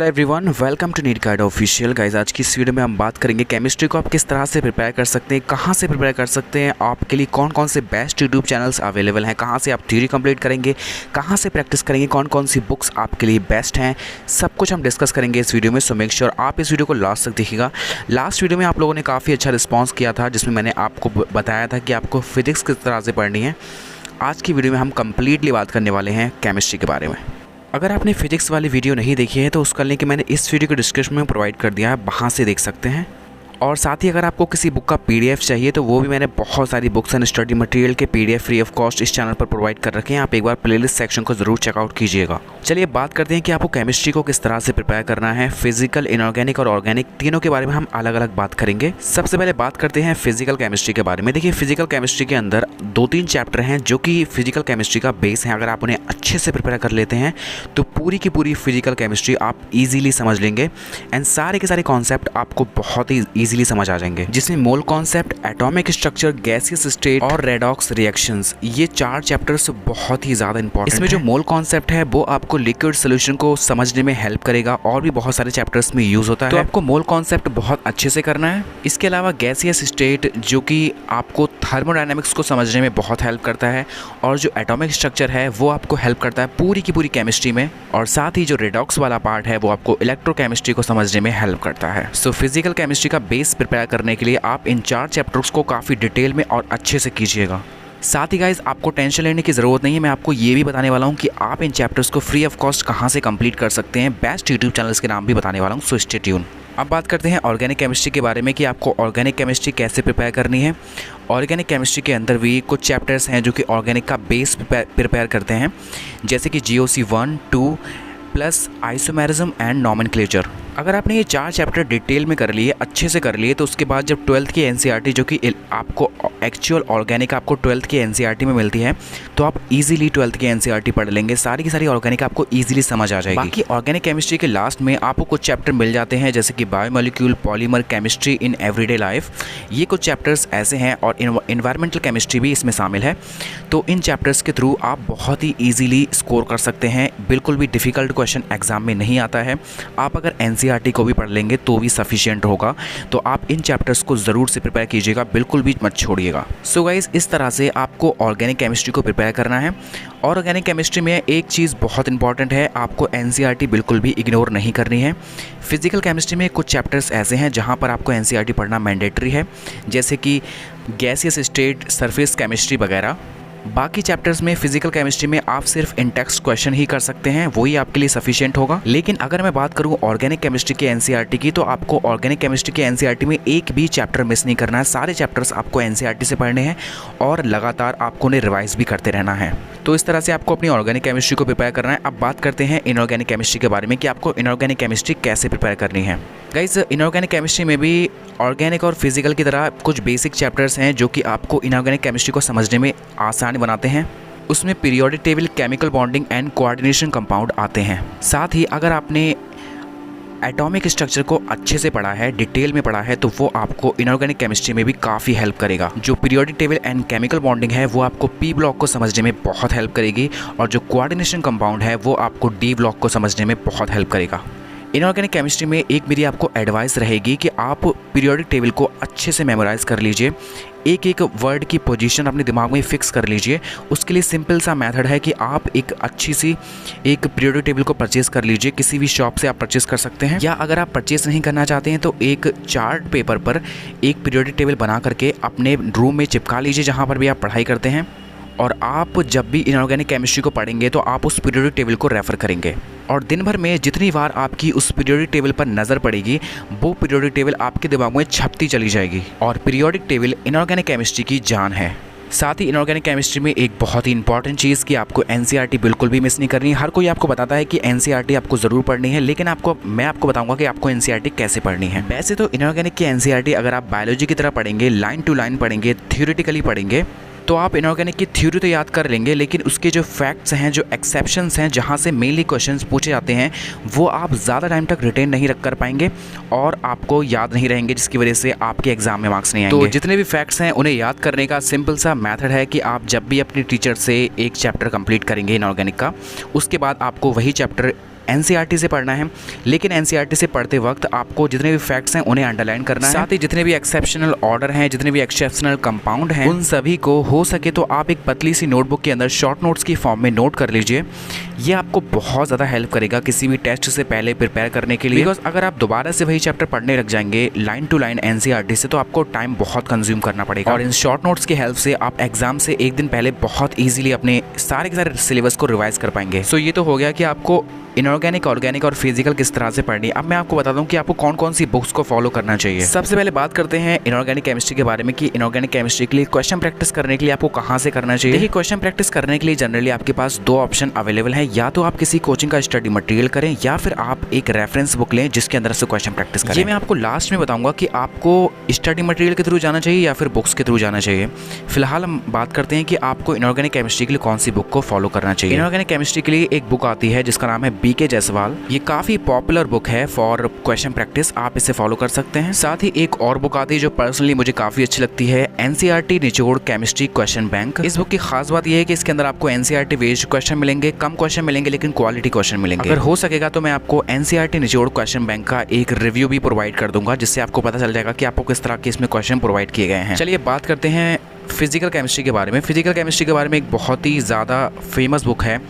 Hello everyone, welcome to NEET guide official. Guys, आज की इस वीडियो में हम बात करेंगे केमिस्ट्री को आप किस तरह से प्रिपेयर कर सकते हैं, कहां से प्रिपेयर कर सकते हैं, आपके लिए कौन कौन से बेस्ट यूट्यूब चैनल्स अवेलेबल हैं, कहां से आप थ्योरी कंप्लीट करेंगे, कहां से प्रैक्टिस करेंगे, कौन कौन सी बुक्स आपके लिए बेस्ट हैं, सब कुछ हम डिस्कस करेंगे इस वीडियो में। सो मेक श्योर आप इस वीडियो को लास्ट तक देखिएगा। लास्ट वीडियो में आप लोगों ने काफ़ी अच्छा रिस्पॉन्स किया था, जिसमें मैंने आपको बताया था कि आपको फिजिक्स किस तरह से पढ़नी है। आज की वीडियो में हम कंप्लीटली बात करने वाले हैं केमिस्ट्री के बारे में। अगर आपने फिजिक्स वाली वीडियो नहीं देखी है तो उसका लिंक मैंने इस वीडियो के डिस्क्रिप्शन में प्रोवाइड कर दिया है, वहाँ से देख सकते हैं। और साथ ही अगर आपको किसी बुक का पीडीएफ चाहिए तो वो भी मैंने बहुत सारी बुक्स एंड स्टडी मटेरियल के पीडीएफ फ्री ऑफ कॉस्ट इस चैनल पर प्रोवाइड कर रखे हैं। आप एक बार प्लेलिस्ट सेक्शन को ज़रूर चेकआउट कीजिएगा। चलिए बात करते हैं कि आपको केमिस्ट्री को किस तरह से प्रिपेयर करना है। फिजिकल, इनऑर्गेनिक और ऑर्गेनिक तीनों के बारे में हम अलग अलग बात करेंगे। सबसे पहले बात करते हैं फिजिकल केमिस्ट्री के बारे में। देखिए, फिजिकल केमिस्ट्री के अंदर 2-3 चैप्टर हैं जो कि फिजिकल केमिस्ट्री का बेस है। अगर आप उन्हें अच्छे से प्रिपेयर कर लेते हैं तो पूरी की पूरी फिजिकल केमिस्ट्री आप इजीली समझ लेंगे एंड सारे के सारे कॉन्सेप्ट आपको बहुत ही ईजिली समझ आ जाएंगे, जिसमें mole concept, atomic structure, gaseous state और रेडॉक्स रिएक्शंस, ये 4 चैप्टर्स बहुत ही ज़्यादा इंपॉर्टेंट हैं। इसमें जो मोल कॉन्सेप्ट है वो आपको लिक्विड सोल्यूशन को समझने में हेल्प करेगा और भी बहुत सारे चैप्टर्स में यूज़ होता है। तो आपको मोल कॉन्सेप्ट बहुत अच्छे से करना है। इसके अलावा गैसियस स्टेट जो कि आपको थर्मोडायनेमिक्स को समझने में बहुत हेल्प करता है, और जो एटॉमिक स्ट्रक्चर है वो आपको हेल्प करता है पूरी की पूरी केमिस्ट्री में, और साथ ही जो रेडॉक्स वाला पार्ट है वो आपको इलेक्ट्रोकेमिस्ट्री को समझने में हेल्प करता है। सो फिजिकल केमिस्ट्री का बेस प्रिपेयर करने के लिए आप इन 4 चैप्टर्स को काफ़ी डिटेल में और अच्छे से कीजिएगा। साथ ही गाइस, आपको टेंशन लेने की ज़रूरत नहीं है। मैं आपको ये भी बताने वाला हूँ कि आप इन चैप्टर्स को फ्री ऑफ कॉस्ट कहाँ से कंप्लीट कर सकते हैं। बेस्ट यूट्यूब चैनल्स के नाम भी बताने वाला हूँ, सो स्टे ट्यून। अब बात करते हैं ऑर्गेनिक केमिस्ट्री के बारे में कि आपको ऑर्गेनिक केमिस्ट्री कैसे प्रिपेयर करनी है। ऑर्गेनिक केमिस्ट्री के अंदर भी कुछ चैप्टर्स हैं जो कि ऑर्गेनिक का बेस प्रिपेयर करते हैं, जैसे कि GOC 1, 2 plus isomerism and nomenclature. अगर आपने ये 4 चैप्टर डिटेल में कर लिए, अच्छे से कर लिए, तो उसके बाद जब 12th की NCERT जो कि आपको एक्चुअल ऑर्गेनिक आपको 12th की NCERT में मिलती है, तो आप इजीली 12th की NCERT पढ़ लेंगे। सारी की सारी ऑर्गेनिक आपको इजीली समझ आ जाएगी। बाकी ऑर्गेनिक केमिस्ट्री के लास्ट में आपको कुछ चैप्टर मिल जाते हैं, जैसे कि biomolecule, polymer, chemistry in everyday life. ये कुछ चैप्टर्स ऐसे हैं, और इन्वायरमेंटल केमिस्ट्री भी इसमें शामिल है। तो इन चैप्टर्स के थ्रू आप बहुत ही ईजिली स्कोर कर सकते हैं। बिल्कुल भी डिफ़िकल्ट क्वेश्चन एग्जाम में नहीं आता है। आप अगर NCERT को भी पढ़ लेंगे तो भी सफिशिएंट होगा। तो आप इन चैप्टर्स को ज़रूर से प्रिपेयर कीजिएगा, बिल्कुल भी मत छोड़िएगा। सो गाइस, इस तरह से आपको ऑर्गेनिक केमिस्ट्री को प्रिपेयर करना है। ऑर्गेनिक केमिस्ट्री में एक चीज़ बहुत इंपॉर्टेंट है, आपको NCERT बिल्कुल भी इग्नोर नहीं करनी है। फिजिकल केमिस्ट्री में कुछ चैप्टर्स ऐसे हैं जहाँ पर आपको NCERT पढ़ना मैंडेटरी है, जैसे कि गैसियस स्टेट, सरफेस केमिस्ट्री वगैरह। बाकी चैप्टर्स में फिजिकल केमिस्ट्री में आप सिर्फ इन टेक्स्ट क्वेश्चन ही कर सकते हैं, वही आपके लिए सफिशिएंट होगा। लेकिन अगर मैं बात करूं ऑर्गेनिक केमिस्ट्री के NCERT की, तो आपको ऑर्गेनिक केमिस्ट्री के NCERT में एक भी चैप्टर मिस नहीं करना है। सारे चैप्टर्स आपको NCERT से पढ़ने हैं और लगातार आपको उन्हें रिवाइज भी करते रहना है। तो इस तरह से आपको अपनी ऑर्गेनिक केमिस्ट्री को प्रिपेयर करना है। अब बात करते हैं इनऑर्गेनिक केमिस्ट्री के बारे में कि आपको इनऑर्गेनिक केमिस्ट्री कैसे प्रिपेयर करनी है। गाइस, इनऑर्गेनिक केमिस्ट्री में भी ऑर्गेनिक और फिजिकल की तरह कुछ बेसिक चैप्टर्स हैं जो कि आपको इनऑर्गेनिक केमिस्ट्री को समझने में आसान बनाते हैं। उसमें periodic table, chemical bonding and coordination compound आते हैं। साथ ही अगर आपने एटॉमिक स्ट्रक्चर को अच्छे से पढ़ा है, डिटेल में पढ़ा है, तो वो आपको इनऑर्गेनिक केमिस्ट्री में भी काफ़ी हेल्प करेगा। जो periodic table and chemical bonding है वो आपको P ब्लॉक को समझने में बहुत हेल्प करेगी, और जो कोऑर्डिनेशन कंपाउंड है वो आपको D ब्लॉक को समझने में बहुत हेल्प करेगा। इनऑर्गेनिक केमिस्ट्री में एक मेरी आपको एडवाइस रहेगी कि आप पीरियोडिक टेबल को अच्छे से मेमोराइज़ कर लीजिए। एक एक वर्ड की पोजीशन अपने दिमाग में फिक्स कर लीजिए। उसके लिए सिंपल सा मेथड है कि आप एक अच्छी सी एक पीरियोडिक टेबल को परचेज़ कर लीजिए। किसी भी शॉप से आप परचेज़ कर सकते हैं, या अगर आप परचेज़ नहीं करना चाहते हैं तो एक चार्ट पेपर पर एक पीरियोडिक टेबल बना करके अपने रूम में चिपका लीजिए, जहाँ पर भी आप पढ़ाई करते हैं। और आप जब भी इनऑर्गेनिक केमिस्ट्री को पढ़ेंगे तो आप उस पीरियोडिक टेबल को रेफ़र करेंगे, और दिन भर में जितनी बार आपकी उस पीरियोडिक टेबल पर नज़र पड़ेगी वो पीरियोडिक टेबल आपके दिमाग में छपती चली जाएगी। और पीरियोडिक टेबल इनऑर्गेनिक केमिस्ट्री की जान है। साथ ही इनऑर्गेनिक केमिस्ट्री में एक बहुत ही इंपॉर्टेंट चीज़ कि आपको NCERT बिल्कुल भी मिस नहीं करनी। हर कोई आपको बताता है कि NCERT आपको ज़रूर पढ़नी है, लेकिन मैं आपको बताऊंगा कि आपको NCERT कैसे पढ़नी है। वैसे तो इनऑर्गेनिक की NCERT अगर आप बायोलॉजी की तरह पढ़ेंगे, लाइन टू लाइन पढ़ेंगे, थ्योरेटिकली पढ़ेंगे, तो आप इनऑर्गेनिक की थ्योरी तो याद कर लेंगे, लेकिन उसके जो फैक्ट्स हैं, जो एक्सेप्शंस हैं, जहाँ से मेनली क्वेश्चंस पूछे जाते हैं, वो आप ज़्यादा टाइम तक रिटेन नहीं रख कर पाएंगे और आपको याद नहीं रहेंगे, जिसकी वजह से आपके एग्जाम में मार्क्स नहीं आएंगे। तो जितने भी फैक्ट्स हैं उन्हें याद करने का सिंपल सा मेथड है कि आप जब भी अपनी टीचर से एक चैप्टर कंप्लीट करेंगे इनऑर्गेनिक का, उसके बाद आपको वही चैप्टर एनसीईआरटी से पढ़ना है, लेकिन एनसीईआरटी से पढ़ते वक्त आपको जितने भी फैक्ट्स हैं उन्हें अंडरलाइन करना है। साथ ही जितने भी एक्सेप्शनल ऑर्डर हैं, जितने भी एक्सेप्शनल कंपाउंड हैं, उन सभी को हो सके तो आप एक पतली सी नोटबुक के अंदर शॉर्ट नोट्स की फॉर्म में नोट कर लीजिए। ये आपको बहुत ज़्यादा हेल्प करेगा किसी भी टेस्ट से पहले प्रिपेयर करने के लिए, बिकॉज अगर आप दोबारा से वही चैप्टर पढ़ने लग जाएंगे लाइन टू लाइन एनसीईआरटी से, तो आपको टाइम बहुत कंज्यूम करना पड़ेगा। और इन शॉर्ट नोट्स की हेल्प से आप एग्जाम से एक दिन पहले बहुत ईजिली अपने सारे के सारे सिलेबस को रिवाइज कर पाएंगे। सो ये तो हो गया कि आपको इनऑर्गेनिक, ऑर्गेनिक और फिजिकल किस तरह से पढ़नी है। अब मैं आपको बता दूं कि आपको कौन कौन सी बुक्स को फॉलो करना चाहिए। सबसे पहले बात करते हैं इनऑर्गेनिक केमिस्ट्री के बारे में कि इनऑर्गेनिक केमिस्ट्री के लिए क्वेश्चन प्रैक्टिस करने के लिए आपको कहां से करना चाहिए। देखिए, क्वेश्चन प्रैक्टिस करने के लिए जनरली आपके पास दो ऑप्शन अवेलेबल है, या तो आप किसी कोचिंग का स्टडी मटेरियल करें या फिर आप एक रेफरेंस बुक लें जिसके अंदर से क्वेश्चन प्रैक्टिस करें। ये मैं आपको लास्ट में बताऊंगा कि आपको स्टडी मटेरियल के थ्रू जाना चाहिए या फिर बुक्स के थ्रू जाना चाहिए। फिलहाल हम बात करते हैं कि आपको इनऑर्गेनिक केमिस्ट्री के लिए कौन सी बुक को फॉलो करना चाहिए। इनऑर्गेनिक केमिस्ट्री के लिए एक बुक आती है जिसका नाम है बीके जायसवाल। ये काफ़ी पॉपुलर बुक है फॉर क्वेश्चन प्रैक्टिस, आप इसे फॉलो कर सकते हैं। साथ ही एक और बुक आती है जो पर्सनली मुझे काफ़ी अच्छी लगती है, एनसीईआरटी निचोड़ केमिस्ट्री क्वेश्चन बैंक। इस बुक की खास बात यह है कि इसके अंदर आपको एनसीईआरटी बेस्ड क्वेश्चन मिलेंगे, कम क्वेश्चन मिलेंगे लेकिन क्वालिटी क्वेश्चन मिलेंगे। अगर हो सकेगा तो मैं आपको एनसीईआरटी निचोड़ क्वेश्चन बैंक का एक रिव्यू भी प्रोवाइड कर दूंगा, जिससे आपको पता चल जाएगा कि आपको किस तरह के इसमें क्वेश्चन प्रोवाइड किए गए हैं। चलिए बात करते हैं फिजिकल केमिस्ट्री के बारे में। फिजिकल केमिस्ट्री के बारे में एक बहुत ही ज़्यादा फेमस बुक है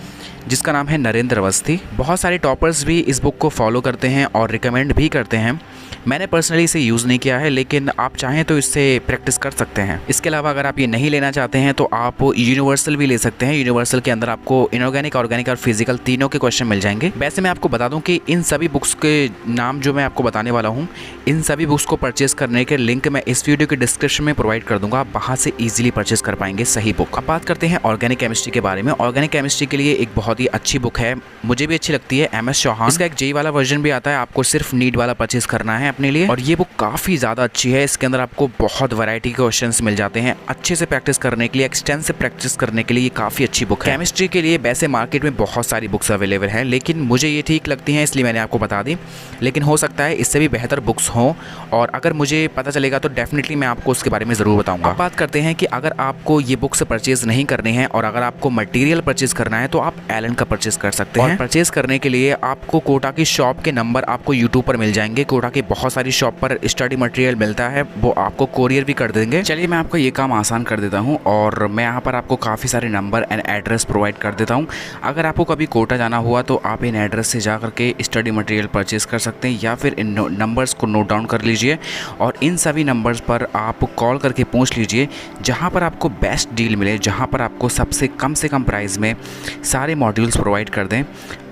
जिसका नाम है नरेंद्र अवस्थी। बहुत सारे टॉपर्स भी इस बुक को फॉलो करते हैं और रिकमेंड भी करते हैं। मैंने पर्सनली इसे यूज़ नहीं किया है, लेकिन आप चाहें तो इससे प्रैक्टिस कर सकते हैं। इसके अलावा अगर आप ये नहीं लेना चाहते हैं तो आप यूनिवर्सल भी ले सकते हैं। यूनिवर्सल के अंदर आपको इनऑर्गेनिक, ऑर्गेनिक और फिजिकल तीनों के क्वेश्चन मिल जाएंगे। वैसे मैं आपको बता दूं कि इन सभी बुक्स के नाम जो मैं आपको बताने वाला हूँ, इन सभी बुक्स को परचेज करने के लिंक मैं इस वीडियो के डिस्क्रिप्शन में प्रोवाइड कर दूंगा। आप वहाँ से ईजिली परचेज कर पाएंगे सही बुक। अब बात करते हैं ऑर्गेनिक केमिस्ट्री के बारे में। ऑर्गेनिक केमिस्ट्री के लिए एक बहुत ही अच्छी बुक है, मुझे भी अच्छी लगती है, MS चौहान। इसका एक जेई वाला वर्जन भी आता है, आपको सिर्फ नीट वाला परचेज करना है अपने लिए। और ये बुक काफ़ी ज़्यादा अच्छी है। इसके अंदर आपको बहुत वैरायटी के क्वेश्चंस मिल जाते हैं। अच्छे से प्रैक्टिस करने के लिए, एक्सटेंसिव प्रैक्टिस करने के लिए ये काफ़ी अच्छी बुक है। केमिस्ट्री के लिए वैसे मार्केट में बहुत सारी बुक्स अवेलेबल हैं, लेकिन मुझे ये ठीक लगती हैं इसलिए मैंने आपको बता दी। लेकिन हो सकता है इससे भी बेहतर बुक्स हों, और अगर मुझे पता चलेगा तो डेफिनेटली मैं आपको उसके बारे में ज़रूर बताऊँगा। अब बात करते हैं कि अगर आपको ये बुक्स परचेज़ नहीं करनी है और अगर आपको मटीरियल परचेज़ करना है तो आप एलन का परचेज़ कर सकते हैं। और परचेज़ करने के लिए आपको कोटा की शॉप के नंबर आपको यूट्यूब पर मिल जाएंगे। कोटा की बहुत सारी शॉप पर स्टडी मटेरियल मिलता है, वो आपको कोरियर भी कर देंगे। चलिए मैं आपको ये काम आसान कर देता हूँ और मैं यहाँ पर आपको काफ़ी सारे नंबर एंड एड्रेस प्रोवाइड कर देता हूँ। अगर आपको कभी कोटा जाना हुआ तो आप इन एड्रेस से जा करके स्टडी मटेरियल परचेज़ कर सकते हैं, या फिर इन नंबर्स को नोट डाउन कर लीजिए और इन सभी नंबर्स पर आप कॉल करके पूछ लीजिए जहाँ पर आपको बेस्ट डील मिले, जहाँ पर आपको सबसे कम प्राइस में सारे मॉड्यूल्स प्रोवाइड कर दें।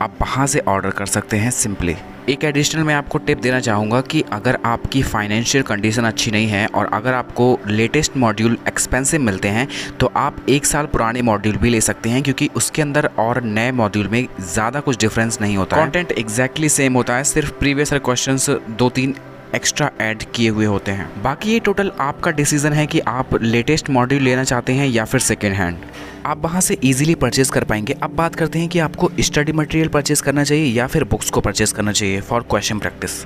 आप वहाँ से ऑर्डर कर सकते हैं सिंपली। एक एडिशनल मैं आपको टिप देना चाहूँगा कि अगर आपकी फाइनेंशियल कंडीशन अच्छी नहीं है और अगर आपको लेटेस्ट मॉड्यूल एक्सपेंसिव मिलते हैं तो आप 1 साल पुराने मॉड्यूल भी ले सकते हैं, क्योंकि उसके अंदर और नए मॉड्यूल में ज़्यादा कुछ डिफरेंस नहीं होता है। कंटेंट एग्जैक्टली सेम होता है, सिर्फ प्रीवियस क्वेश्चंस 2-3 एक्स्ट्रा ऐड किए हुए होते हैं। बाकी ये टोटल आपका डिसीजन है कि आप लेटेस्ट मॉड्यूल लेना चाहते हैं या फिर सेकेंड हैंड। आप वहाँ से इजीली परचेज़ कर पाएंगे। अब बात करते हैं कि आपको स्टडी मटेरियल परचेज़ करना चाहिए या फिर बुक्स को परचेज़ करना चाहिए फॉर क्वेश्चन प्रैक्टिस।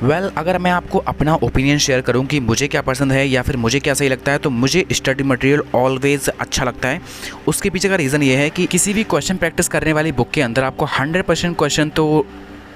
अगर मैं आपको अपना ओपिनियन शेयर करूं कि मुझे क्या पसंद है या फिर मुझे क्या सही लगता है, तो मुझे स्टडी मटेरियल ऑलवेज़ अच्छा लगता है। उसके पीछे का रीज़न ये है कि किसी भी क्वेश्चन प्रैक्टिस करने वाली बुक के अंदर आपको 100% क्वेश्चन तो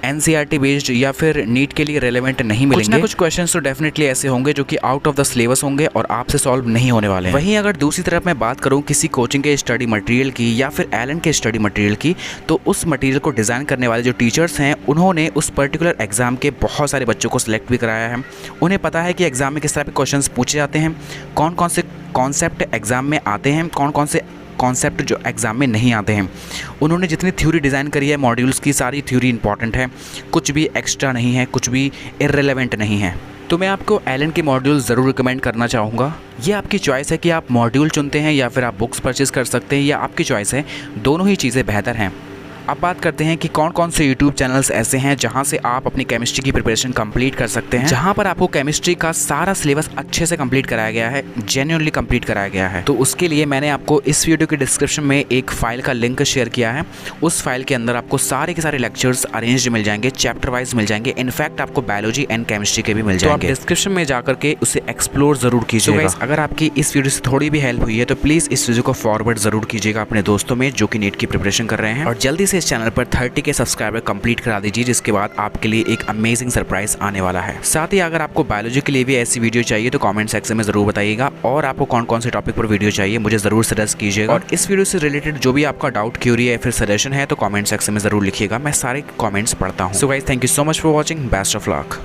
एनसीईआरटी बेस्ड या फिर नीट के लिए रेलेवेंट नहीं मिलेंगे। कुछ ना कुछ क्वेश्चंस तो डेफिनेटली ऐसे होंगे जो कि आउट ऑफ द सिलेबस होंगे और आपसे सॉल्व नहीं होने वाले हैं। वहीं अगर दूसरी तरफ मैं बात करूं किसी कोचिंग के स्टडी मटेरियल की या फिर एलन के स्टडी मटेरियल की, तो उस मटेरियल को डिज़ाइन करने वाले जो टीचर्स हैं उन्होंने उस पर्टिकुलर एग्जाम के बहुत सारे बच्चों को सिलेक्ट भी कराया है। उन्हें पता है कि एग्जाम में किस तरह के क्वेश्चन पूछे जाते हैं, कौन कौन से कॉन्सेप्ट एग्जाम में आते हैं, कौन कौन से कॉन्सेप्ट जो एग्ज़ाम में नहीं आते हैं। उन्होंने जितनी थ्योरी डिज़ाइन करी है मॉड्यूल्स की, सारी थ्योरी इंपॉर्टेंट है, कुछ भी एक्स्ट्रा नहीं है, कुछ भी इर्रेलेवेंट नहीं है। तो मैं आपको एलन के मॉड्यूल ज़रूर रिकमेंड करना चाहूँगा। ये आपकी चॉइस है कि आप मॉड्यूल चुनते हैं या फिर आप बुक्स परचेज़ कर सकते हैं, या आपकी चॉइस है, दोनों ही चीज़ें बेहतर हैं। अब बात करते हैं कि कौन कौन से यूट्यूब चैनल्स ऐसे हैं जहां से आप अपनी केमिस्ट्री की प्रिपरेशन कंप्लीट कर सकते हैं, जहां पर आपको केमिस्ट्री का सारा सिलेबस अच्छे से कंप्लीट कराया गया है, जेन्युइनली कंप्लीट कराया गया है। तो उसके लिए मैंने आपको इस वीडियो के डिस्क्रिप्शन में एक फाइल का लिंक शेयर किया है। उस फाइल के अंदर आपको सारे के सारे लेक्चर्स अरेंज्ड मिल जाएंगे, चैप्टर वाइज मिल जाएंगे, इनफैक्ट आपको बायोलॉजी एंड केमिस्ट्री के भी मिल जाएंगे। तो आप डिस्क्रिप्शन में जाकर के उसे एक्सप्लोर जरूर कीजिएगा। तो अगर आपकी इस वीडियो से थोड़ी भी हेल्प हुई है तो प्लीज़ इस वीडियो को फॉरवर्ड जरूर कीजिएगा अपने दोस्तों में जो कि नीट की प्रिपरेशन कर रहे हैं, और जल्दी से इस चैनल पर 30 के सब्सक्राइबर कंप्लीट करा दीजिए, जिसके बाद आपके लिए एक अमेजिंग सरप्राइज आने वाला है। साथ ही अगर आपको बायोलॉजी के लिए भी ऐसी वीडियो चाहिए तो कमेंट सेक्शन में जरूर बताइएगा, और आपको कौन कौन से टॉपिक पर वीडियो चाहिए मुझे जरूर सजेस्ट कीजिएगा। और इस वीडियो से रिलेटेड जो भी आपका डाउट, क्यूरी या फिर सजेशन है तो कमेंट सेक्शन में जरूर लिखिएगा, मैं सारे कमेंट्स पढ़ता हूँ। So guys, thank you so much for watching, best of luck.